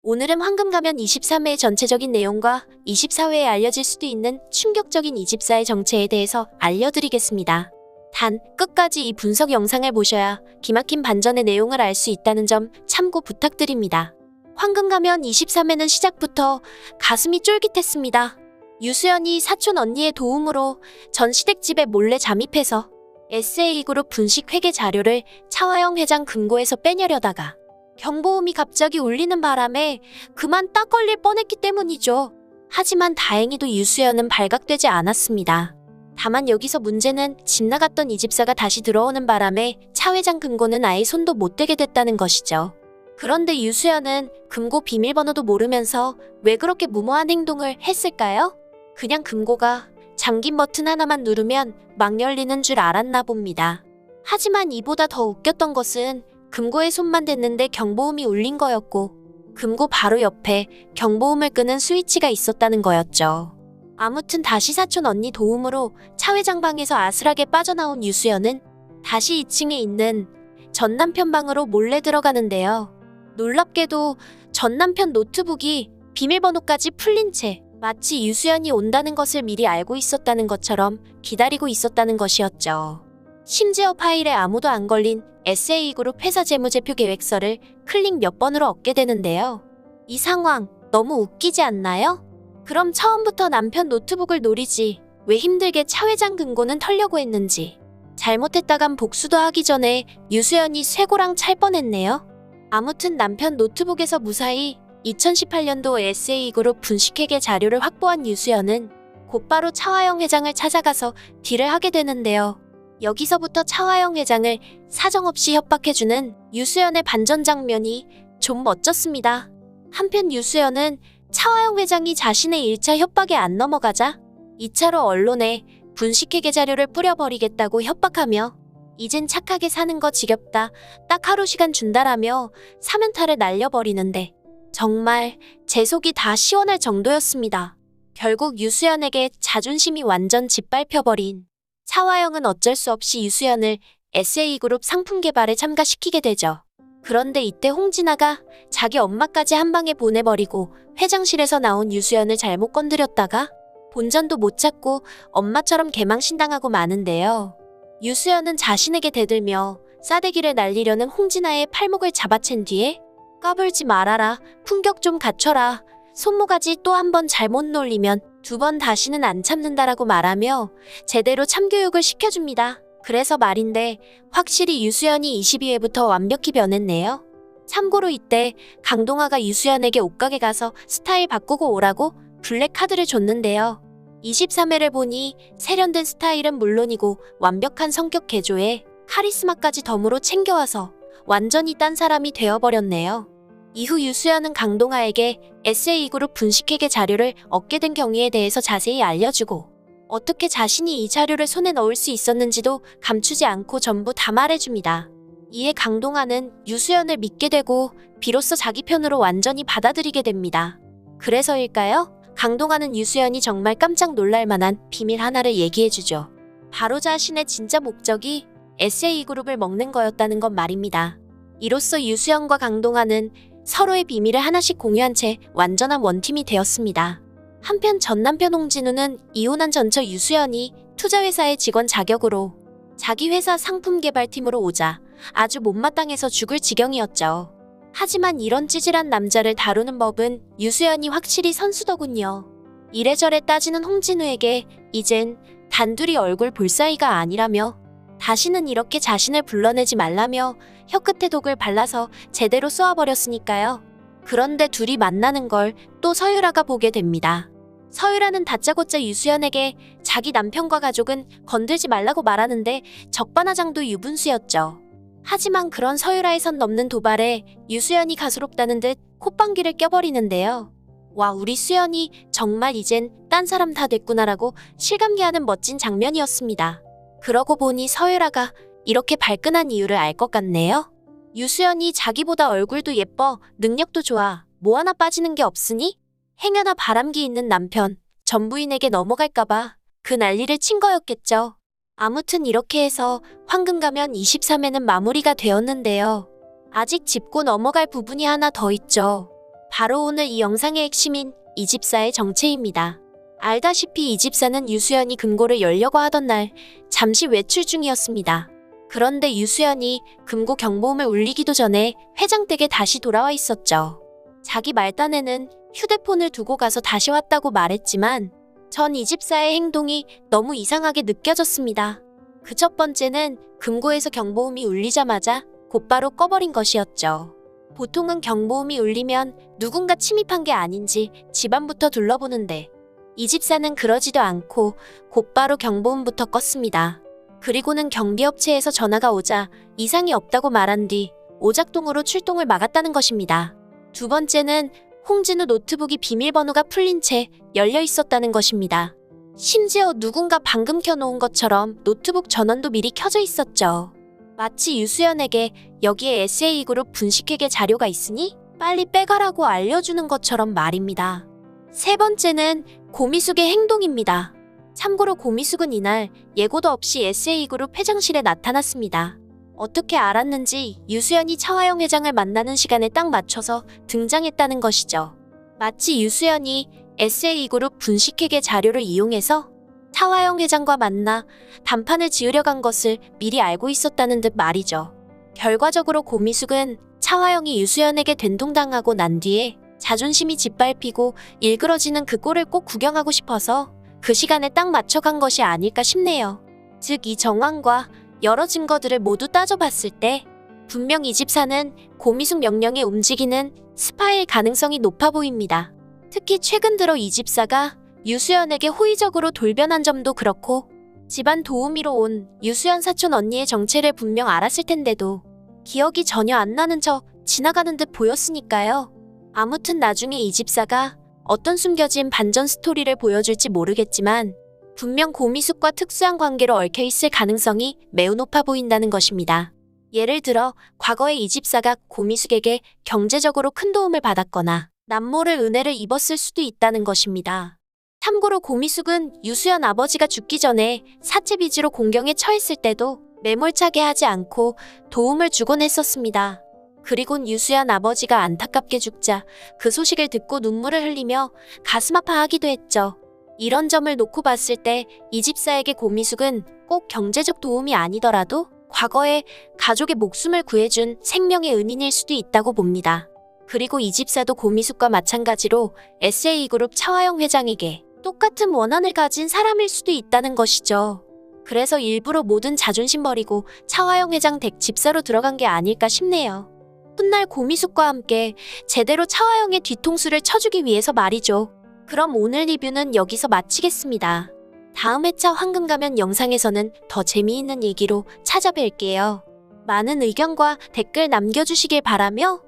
오늘은 황금가면 23회의 전체적인 내용과 24회에 알려질 수도 있는 충격적인 이 집사의 정체에 대해서 알려드리겠습니다. 단, 끝까지 이 분석 영상을 보셔야 기막힌 반전의 내용을 알 수 있다는 점 참고 부탁드립니다. 황금가면 23회는 시작부터 가슴이 쫄깃했습니다. 유수연이 사촌 언니의 도움으로 전 시댁집에 몰래 잠입해서 SA그룹 분식 회계 자료를 차화영 회장 금고에서 빼내려다가 경보음이 갑자기 울리는 바람에 그만 딱 걸릴 뻔했기 때문이죠. 하지만 다행히도 유수연은 발각되지 않았습니다. 다만 여기서 문제는 집 나갔던 이 집사가 다시 들어오는 바람에 차 회장 금고는 아예 손도 못 대게 됐다는 것이죠. 그런데 유수연은 금고 비밀번호도 모르면서 왜 그렇게 무모한 행동을 했을까요? 그냥 금고가 잠긴 버튼 하나만 누르면 막 열리는 줄 알았나 봅니다. 하지만 이보다 더 웃겼던 것은 금고에 손만 댔는데 경보음이 울린 거였고 금고 바로 옆에 경보음을 끄는 스위치가 있었다는 거였죠. 아무튼 다시 사촌 언니 도움으로 차 회장 방에서 아슬하게 빠져나온 유수연은 다시 2층에 있는 전 남편 방으로 몰래 들어가는데요. 놀랍게도 전 남편 노트북이 비밀번호까지 풀린 채 마치 유수연이 온다는 것을 미리 알고 있었다는 것처럼 기다리고 있었다는 것이었죠. 심지어 파일에 아무도 안 걸린 SA그룹 회사 재무제표 계획서를 클릭 몇 번으로 얻게 되는데요. 이 상황 너무 웃기지 않나요? 그럼 처음부터 남편 노트북을 노리지 왜 힘들게 차 회장 금고는 털려고 했는지. 잘못했다간 복수도 하기 전에 유수연이 쇠고랑 찰 뻔했네요. 아무튼 남편 노트북에서 무사히 2018년도 SA그룹 분식회계 자료를 확보한 유수연은 곧바로 차화영 회장을 찾아가서 딜을 하게 되는데요. 여기서부터 차화영 회장을 사정없이 협박해주는 유수연의 반전 장면이 좀 멋졌습니다. 한편 유수연은 차화영 회장이 자신의 1차 협박에 안 넘어가자 2차로 언론에 분식회계 자료를 뿌려버리겠다고 협박하며 이젠 착하게 사는 거 지겹다, 딱 하루 시간 준다라며 사면탈을 날려버리는데 정말 제 속이 다 시원할 정도였습니다. 결국 유수연에게 자존심이 완전 짓밟혀버린 차화영은 어쩔 수 없이 유수연을 SA그룹 상품 개발에 참가시키게 되죠. 그런데 이때 홍진아가 자기 엄마까지 한 방에 보내버리고 회장실에서 나온 유수연을 잘못 건드렸다가 본전도 못 찾고 엄마처럼 개망신당하고 마는데요. 유수연은 자신에게 대들며 싸대기를 날리려는 홍진아의 팔목을 잡아챈 뒤에 까불지 말아라, 품격 좀 갖춰라, 손모가지 또 한 번 잘못 놀리면 2번 다시는 안 참는다라고 말하며 제대로 참교육을 시켜줍니다. 그래서 말인데 확실히 유수연이 22회부터 완벽히 변했네요. 참고로 이때 강동아가 유수연에게 옷가게 가서 스타일 바꾸고 오라고 블랙카드를 줬는데요. 23회를 보니 세련된 스타일은 물론이고 완벽한 성격 개조에 카리스마까지 덤으로 챙겨와서 완전히 딴 사람이 되어버렸네요. 이후 유수연은 강동아에게 SA그룹 분식회계 자료를 얻게 된 경위에 대해서 자세히 알려주고 어떻게 자신이 이 자료를 손에 넣을 수 있었는지도 감추지 않고 전부 다 말해줍니다. 이에 강동아는 유수연을 믿게 되고 비로소 자기 편으로 완전히 받아들이게 됩니다. 그래서일까요? 강동아는 유수연이 정말 깜짝 놀랄 만한 비밀 하나를 얘기해주죠. 바로 자신의 진짜 목적이 SA그룹을 먹는 거였다는 것 말입니다. 이로써 유수연과 강동아는 서로의 비밀을 하나씩 공유한 채 완전한 원팀이 되었습니다. 한편 전 남편 홍진우는 이혼한 전처 유수연이 투자회사의 직원 자격으로 자기 회사 상품 개발팀으로 오자 아주 못마땅해서 죽을 지경이었죠. 하지만 이런 찌질한 남자를 다루는 법은 유수연이 확실히 선수더군요. 이래저래 따지는 홍진우에게 이젠 단둘이 얼굴 볼 사이가 아니라며 다시는 이렇게 자신을 불러내지 말라며 혀끝에 독을 발라서 제대로 쏘아버렸으니까요. 그런데 둘이 만나는 걸 또 서유라가 보게 됩니다. 서유라는 다짜고짜 유수연에게 자기 남편과 가족은 건들지 말라고 말하는데 적반하장도 유분수였죠. 하지만 그런 서유라의 선 넘는 도발에 유수연이 가소롭다는 듯 콧방귀를 껴버리는데요. 와, 우리 수연이 정말 이젠 딴 사람 다 됐구나라고 실감기하는 멋진 장면이었습니다. 그러고 보니 서유라가 이렇게 발끈한 이유를 알 것 같네요. 유수연이 자기보다 얼굴도 예뻐, 능력도 좋아, 뭐 하나 빠지는 게 없으니 행여나 바람기 있는 남편, 전 부인에게 넘어갈까봐 그 난리를 친 거였겠죠. 아무튼 이렇게 해서 황금가면 23회는 마무리가 되었는데요. 아직 짚고 넘어갈 부분이 하나 더 있죠. 바로 오늘 이 영상의 핵심인 이집사의 정체입니다. 알다시피 이집사는 유수연이 금고를 열려고 하던 날 잠시 외출 중이었습니다. 그런데 유수연이 금고 경보음을 울리기도 전에 회장댁에 다시 돌아와 있었죠. 자기 말단에는 휴대폰을 두고 가서 다시 왔다고 말했지만 전 이집사의 행동이 너무 이상하게 느껴졌습니다. 그 첫 번째는 금고에서 경보음이 울리자마자 곧바로 꺼버린 것이었죠. 보통은 경보음이 울리면 누군가 침입한 게 아닌지 집안부터 둘러보는데 이 집사는 그러지도 않고 곧바로 경보음부터 껐습니다. 그리고는 경비업체에서 전화가 오자 이상이 없다고 말한 뒤 오작동으로 출동을 막았다는 것입니다. 두 번째는 홍진우 노트북이 비밀번호가 풀린 채 열려 있었다는 것입니다. 심지어 누군가 방금 켜놓은 것처럼 노트북 전원도 미리 켜져 있었죠. 마치 유수연에게 여기에 SA그룹 분식회계 자료가 있으니 빨리 빼가라고 알려주는 것처럼 말입니다. 세 번째는 고미숙의 행동입니다. 참고로 고미숙은 이날 예고도 없이 SA그룹 회장실에 나타났습니다. 어떻게 알았는지 유수연이 차화영 회장을 만나는 시간에 딱 맞춰서 등장했다는 것이죠. 마치 유수연이 SA그룹 분식회계 자료를 이용해서 차화영 회장과 만나 단판을 지으려 간 것을 미리 알고 있었다는 듯 말이죠. 결과적으로 고미숙은 차화영이 유수연에게 된통당하고 난 뒤에 자존심이 짓밟히고 일그러지는 그 꼴을 꼭 구경하고 싶어서 그 시간에 딱 맞춰 간 것이 아닐까 싶네요. 즉 이 정황과 여러 증거들을 모두 따져봤을 때 분명 이 집사는 고미숙 명령에 움직이는 스파일 가능성이 높아 보입니다. 특히 최근 들어 이 집사가 유수연에게 호의적으로 돌변한 점도 그렇고 집안 도우미로 온 유수연 사촌 언니의 정체를 분명 알았을 텐데도 기억이 전혀 안 나는 척 지나가는 듯 보였으니까요. 아무튼 나중에 이 집사가 어떤 숨겨진 반전 스토리를 보여줄지 모르겠지만 분명 고미숙과 특수한 관계로 얽혀있을 가능성이 매우 높아 보인다는 것입니다. 예를 들어 과거에 이 집사가 고미숙에게 경제적으로 큰 도움을 받았거나 남모를 은혜를 입었을 수도 있다는 것입니다. 참고로 고미숙은 유수연 아버지가 죽기 전에 사채 빚으로 공경에 처했을 때도 매몰차게 하지 않고 도움을 주곤 했었습니다. 그리곤 유수연 아버지가 안타깝게 죽자 그 소식을 듣고 눈물을 흘리며 가슴 아파하기도 했죠. 이런 점을 놓고 봤을 때 이 집사에게 고미숙은 꼭 경제적 도움이 아니더라도 과거에 가족의 목숨을 구해준 생명의 은인일 수도 있다고 봅니다. 그리고 이 집사도 고미숙과 마찬가지로 SA그룹 차화영 회장에게 똑같은 원한을 가진 사람일 수도 있다는 것이죠. 그래서 일부러 모든 자존심 버리고 차화영 회장 댁 집사로 들어간 게 아닐까 싶네요. 훗날 고미숙과 함께 제대로 차화영의 뒤통수를 쳐주기 위해서 말이죠. 그럼 오늘 리뷰는 여기서 마치겠습니다. 다음 회차 황금가면 영상에서는 더 재미있는 얘기로 찾아뵐게요. 많은 의견과 댓글 남겨주시길 바라며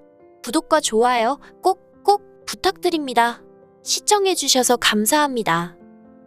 구독과 좋아요 꼭 부탁드립니다. 시청해주셔서 감사합니다.